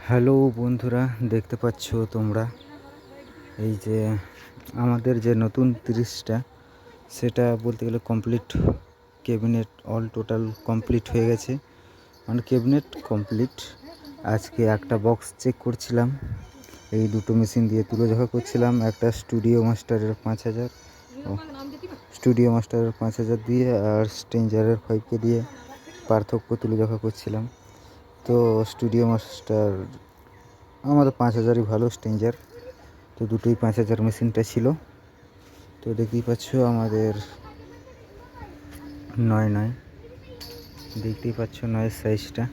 Hello বন্ধুরা, দেখতে পাচ্ছ তোমরা এই যে আমাদের যে নতুন 30টা, সেটা বলতে গেলে complete cabinet all total complete হয়ে গেছে, মানে ক্যাবিনেট কমপ্লিট। আজকে একটা বক্স চেক করছিলাম, এই দুটো মেশিন দিয়ে তুলোজোখা করছিলাম, একটা স্টুডিও মাস্টারের 5000, স্টুডিও মাস্টারের 5000 দিয়ে আর স্ট্রেঞ্জারের 5K দিয়ে পার্থক্য তুলোজোখা করছিলাম। তো স্টুডিও মাস্টার আমাদের 5000ই ভালো, স্ট্রেঞ্জার তো দুটোই 5000 মেশিনটা ছিল। তো দেখতেই পাচ্ছ আমাদের 9 দেখতেই পাচ্ছ 9 সাইজটা।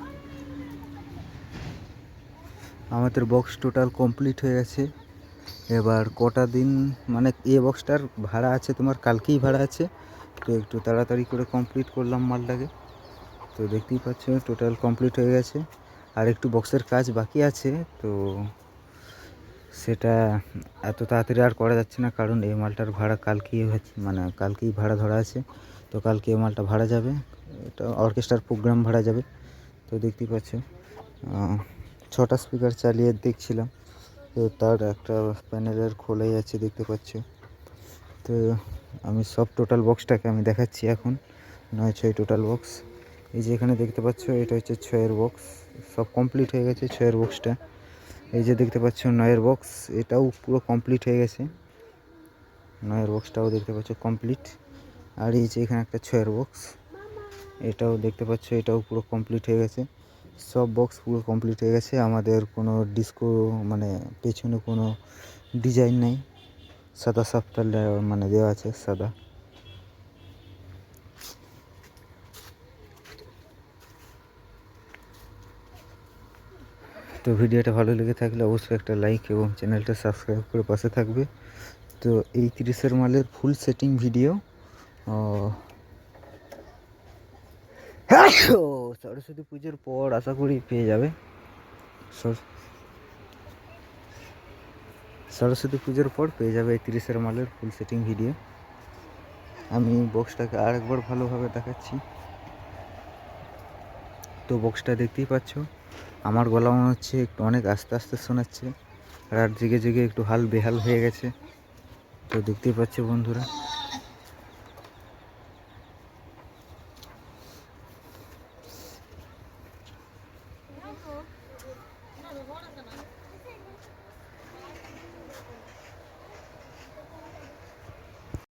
আমাদের বক্স টোটাল কমপ্লিট হয়ে গেছে। এবার কটা দিন, মানে এ বক্সটার ভাড়া আছে তোমার, কালকেই ভাড়া আছে, তো একটু তাড়াতাড়ি করে কমপ্লিট করলাম মালটাকে। তো দেখতেই পাচ্ছ টোটাল কমপ্লিট হয়ে গেছে, আর একটু বক্সের কাজ বাকি আছে, তো সেটা এত তাড়াতাড়ি আর করা যাচ্ছে না, কারণ এই মালটার ভাড়া কালকেই হচ্ছে, মানে কালকেই ভাড়া ধরা আছে। তো কালকে এই মালটা ভাড়া যাবে, এটা অর্কেস্ট্রার প্রোগ্রাম ভাড়া যাবে। তো দেখতেই পাচ্ছ 6টা স্পিকার চালিয়ে দেখছিলাম, তো তার একটা প্যানেলের খোলাই আছে দেখতে পাচ্ছ। তো আমি সব টোটাল বক্সটাকে আমি দেখাচ্ছি এখন, 9/6 টোটাল বক্স। এই যে এখানে দেখতে পাচ্ছ এটা হচ্ছে 6-এর বক্স, সব কমপ্লিট হয়ে গেছে 6-এর বক্সটা। এই যে দেখতে পাচ্ছ 9-এর বক্স, এটাও পুরো কমপ্লিট হয়ে গেছে, 9-এর বক্সটাও দেখতে পাচ্ছ কমপ্লিট। আর এই যে এখানে একটা 6-এর বক্স, এটাও দেখতে পাচ্ছ, এটাও পুরো কমপ্লিট হয়ে গেছে। সব বক্স পুরো কমপ্লিট হয়ে গেছে। আমাদের কোনো ডিস্কো, মানে পেছনে কোনো ডিজাইন নেই, সাদা সাপটাল মানে দেওয়া আছে সাদা। তো ভিডিওটা ভালো লেগে থাকলে অবশ্যই একটা লাইক এবং চ্যানেলটা সাবস্ক্রাইব করে পাশে থাকবে। তো এই 30-এর মালের ফুল সেটিং ভিডিও সরস্বতী পুজোর পর আশা করি পেয়ে যাবে। সরস্বতী পুজোর পর পেয়ে যাবে এই 30-এর মালের ফুল সেটিং ভিডিও। আমি বক্সটাকে আর একবার ভালোভাবে দেখাচ্ছি। তো বক্সটা দেখতেই পাচ্ছ, আমার গলা মনে হচ্ছে একটু অনেক আস্তে আস্তে শোনাচ্ছে, আর জেগে জেগে একটু হাল বেহাল হয়ে গেছে। তো দেখতেই পাচ্ছ বন্ধুরা,